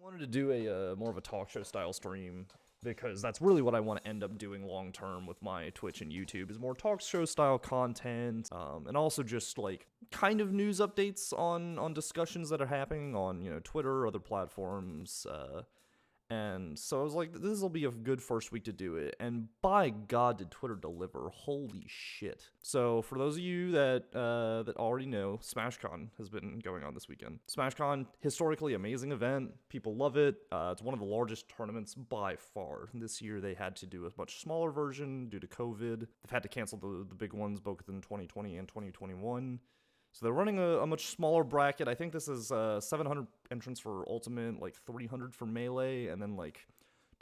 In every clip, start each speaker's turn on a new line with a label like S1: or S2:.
S1: Wanted to do a more of a talk show style stream because that's really what I want to end up doing long term with my Twitch and YouTube is more talk show style content, and also just like kind of news updates on discussions that are happening on Twitter, other platforms, and so I was like, this will be a good first week to do it. And by God, did Twitter deliver. Holy shit. So for those of you that already know, SmashCon has been going on this weekend. SmashCon, historically amazing event. People love it. It's one of the largest tournaments by far. This year they had to do a much smaller version due to COVID. They've had to cancel the big ones both in 2020 and 2021. So they're running a much smaller bracket. I think this is 700 entrants for Ultimate, like 300 for Melee, and then like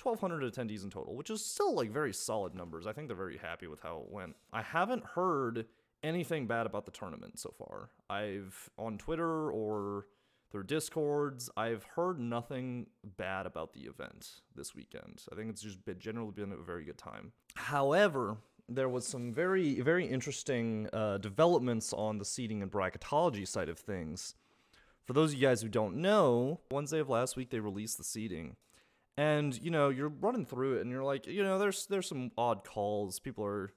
S1: 1,200 attendees in total, which is still like very solid numbers. I think they're very happy with how it went. I haven't heard anything bad about the tournament so far. On Twitter or through Discords, I've heard nothing bad about the event this weekend. I think it's just generally been a very good time. However, there was some very, very interesting developments on the seeding and bracketology side of things. For those of you guys who don't know, Wednesday of last week, they released the seeding. And, you're running through it and you're like, there's some odd calls. People are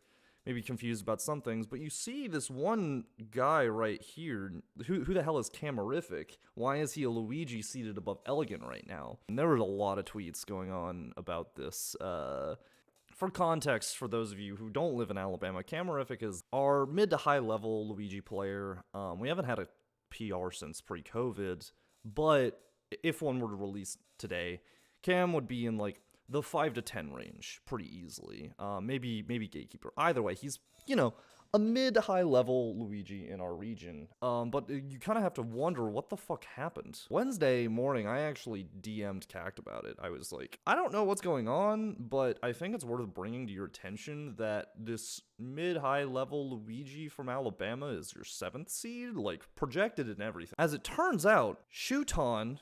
S1: maybe confused about some things. But you see this one guy right here. Who the hell is Camorific? Why is he a Luigi seated above Elegant right now? And there were a lot of tweets going on about this. For context, for those of you who don't live in Alabama, Camorific is our mid to high level Luigi player. We haven't had a PR since pre-COVID, but if one were to release today, Cam would be in like the 5 to 10 range pretty easily. Maybe Gatekeeper. Either way, he's, a mid to high level Luigi in our region. But you kind of have to wonder what the fuck happened. Wednesday morning, I actually DM'd Cact about it. I was like, I don't know what's going on, but I think it's worth bringing to your attention that this mid-high level Luigi from Alabama is your 7th seed, like projected and everything. As it turns out, Shuton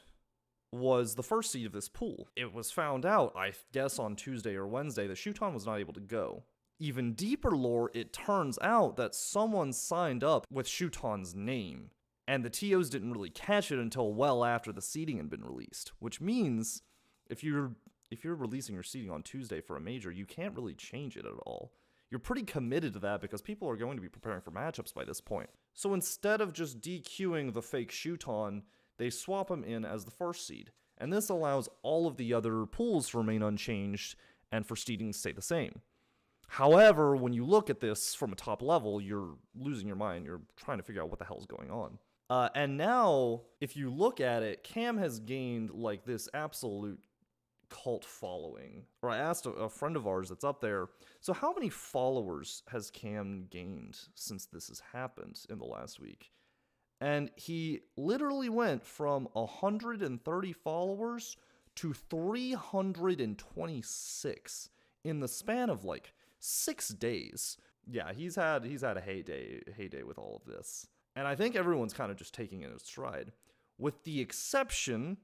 S1: was the first seed of this pool. It was found out, I guess on Tuesday or Wednesday, that Shuton was not able to go. Even deeper lore, it turns out that someone signed up with Shuton's name, and the TOs didn't really catch it until well after the seeding had been released, which means if you're releasing your seeding on Tuesday for a major, you can't really change it at all. You're pretty committed to that because people are going to be preparing for matchups by this point. So instead of just DQing the fake Shuton, they swap him in as the first seed, and this allows all of the other pools to remain unchanged and for seeding to stay the same. However, when you look at this from a top level, you're losing your mind. You're trying to figure out what the hell is going on. And now, if you look at it, Cam has gained like this absolute cult following. Or I asked a friend of ours that's up there, so how many followers has Cam gained since this has happened in the last week? And he literally went from 130 followers to 326 in the span of like 6 days. Yeah, he's had a heyday with all of this. And I think everyone's kind of just taking it in stride, with the exception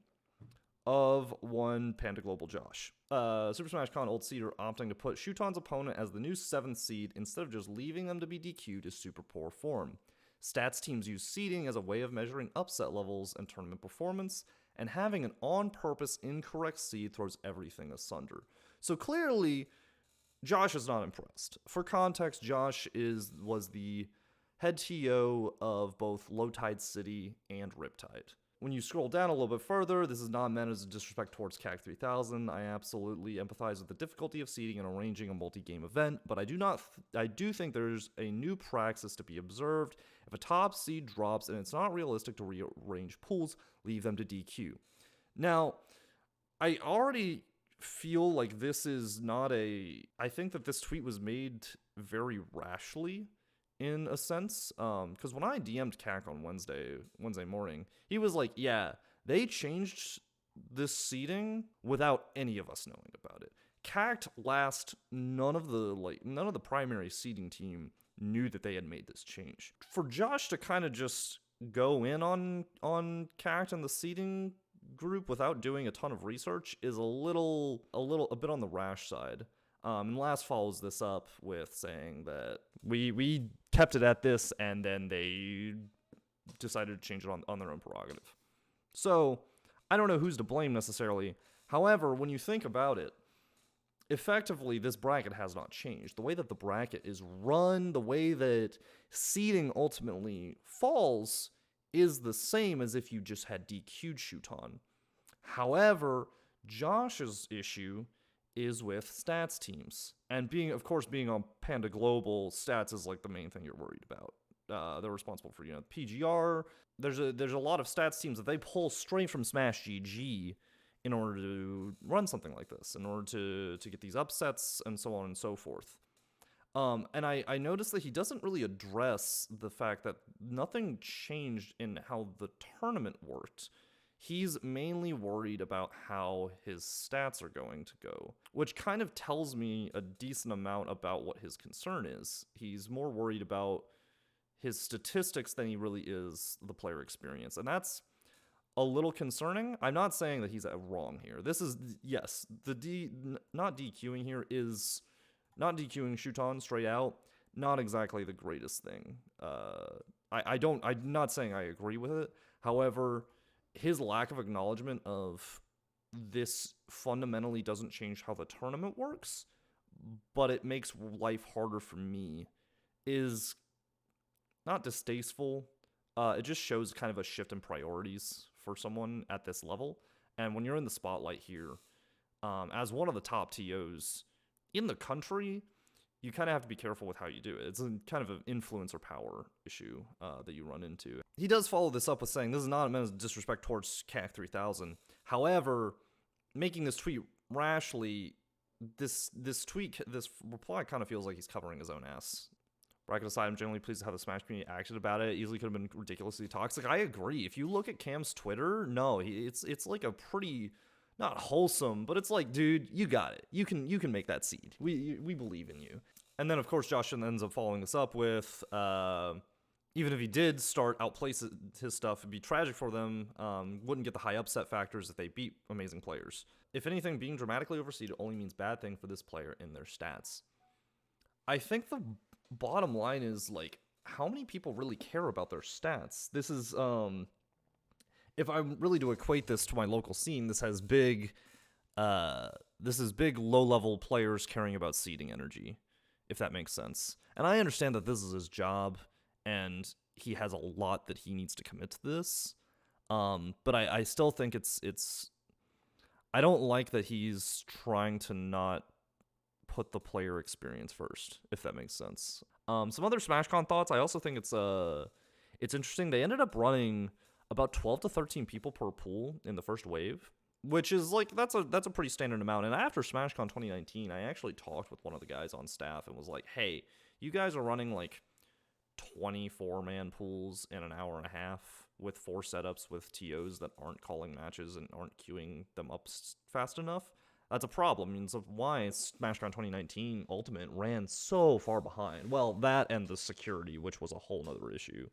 S1: of one Panda Global Josh. Super Smash Con Old Cedar opting to put Shuton's opponent as the new 7th seed instead of just leaving them to be DQ'd is super poor form. Stats teams use seeding as a way of measuring upset levels and tournament performance, and having an on-purpose incorrect seed throws everything asunder. So clearly, Josh is not impressed. For context, Josh was the head TO of both Low Tide City and Riptide. When you scroll down a little bit further, this is not meant as a disrespect towards CAC 3000. I absolutely empathize with the difficulty of seeding and arranging a multi-game event, but I do think there's a new praxis to be observed. If a top seed drops and it's not realistic to rearrange pools, leave them to DQ. Now, I already feel like this is not I think that this tweet was made very rashly in a sense, because when I DM'd CAC on Wednesday morning, he was like, yeah, they changed this seeding without any of us knowing about it. CAC none of the primary seeding team knew that they had made this change. For Josh to kind of just go in on CAC and the seeding group without doing a ton of research is a bit on the rash side. And Last follows this up with saying that we kept it at this, and then they decided to change it on their own prerogative. So I don't know who's to blame necessarily. However, when you think about it, effectively, this bracket has not changed. The way that the bracket is run, the way that seeding ultimately falls is the same as if you just had DQ'd Shuton. However, Josh's issue is with stats teams. And being on Panda Global, stats is like the main thing you're worried about. They're responsible for, PGR. There's a lot of stats teams that they pull straight from Smash GG in order to run something like this, in order to get these upsets and so on and so forth. And I noticed that he doesn't really address the fact that nothing changed in how the tournament worked. He's mainly worried about how his stats are going to go, which kind of tells me a decent amount about what his concern is. He's more worried about his statistics than he really is the player experience. And that's a little concerning. I'm not saying that he's wrong here. This is, yes, not DQing here is not DQing Shuton straight out, not exactly the greatest thing. I'm not saying I agree with it. However, his lack of acknowledgement of this fundamentally doesn't change how the tournament works, but it makes life harder for me is not distasteful. It just shows kind of a shift in priorities for someone at this level. And when you're in the spotlight here, as one of the top TOs in the country, you kind of have to be careful with how you do it. It's a kind of an influence or power issue that you run into. He does follow this up with saying, this is not meant as disrespect towards CAC 3000. However, making this tweet rashly, this reply kind of feels like he's covering his own ass. Bracket aside, I'm generally pleased with how the Smash community acted about it. Easily could have been ridiculously toxic. I agree. If you look at Cam's Twitter, no, it's like a pretty, not wholesome, but it's like, dude, you got it. You can make that seed. We believe in you. And then, of course, Josh ends up following this up with, even if he did start outplay his stuff, it'd be tragic for them. Wouldn't get the high upset factors if they beat amazing players. If anything, being dramatically overseeded only means bad thing for this player in their stats. I think the bottom line is, like, how many people really care about their stats? This is, if I'm really to equate this to my local scene, this is big low-level players caring about seeding energy, if that makes sense. And I understand that this is his job, and he has a lot that he needs to commit to this. But I still think it's I don't like that he's trying to not put the player experience first, if that makes sense. Some other SmashCon thoughts. I also think it's interesting. They ended up running about 12 to 13 people per pool in the first wave, which is like that's a pretty standard amount. And after SmashCon 2019, I actually talked with one of the guys on staff and was like, "Hey, you guys are running like 24-man pools in an hour and a half with 4 setups with TOs that aren't calling matches and aren't queuing them up fast enough. That's a problem. I mean, so why SmashCon 2019 Ultimate ran so far behind? Well, that and the security, which was a whole nother issue.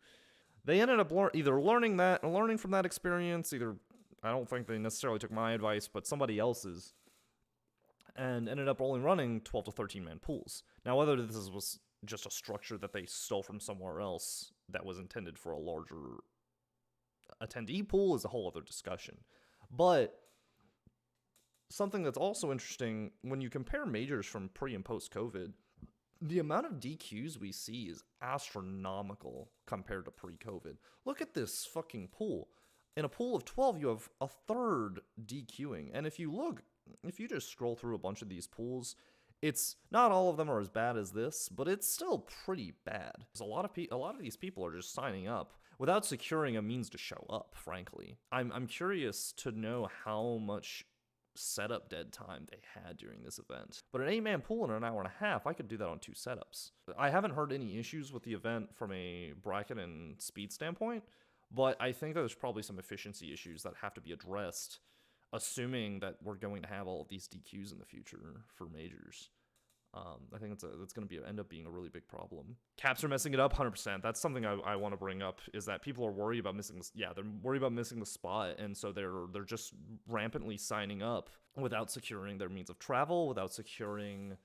S1: They ended up either learning from that experience. Either I don't think they necessarily took my advice, but somebody else's, and ended up only running 12 to 13-man pools. Now, whether this was just a structure that they stole from somewhere else that was intended for a larger attendee pool is a whole other discussion. But something that's also interesting, when you compare majors from pre and post COVID, the amount of DQs we see is astronomical compared to pre-COVID. Look at this fucking pool. In a pool of 12, you have a third DQing. And if you just scroll through a bunch of these pools, it's not all of them are as bad as this, but it's still pretty bad. Because a lot of these people are just signing up without securing a means to show up, frankly. I'm curious to know how much setup dead time they had during this event. But an 8-man pool in an hour and a half, I could do that on 2 setups. I haven't heard any issues with the event from a bracket and speed standpoint, but I think that there's probably some efficiency issues that have to be addressed, assuming that we're going to have all of these DQs in the future for majors. I think that's going to end up being a really big problem. Caps are messing it up 100%. That's something I want to bring up, is that people are worried about missing this. Yeah, they're worried about missing the spot, and so they're just rampantly signing up without securing their means of travel, without securing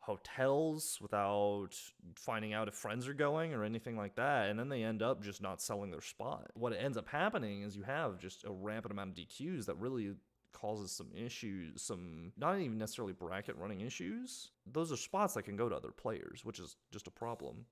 S1: hotels without finding out if friends are going or anything like that, and then they end up just not selling their spot. What ends up happening is you have just a rampant amount of DQs that really causes some issues, some not even necessarily bracket running issues. Those are spots that can go to other players, which is just a problem.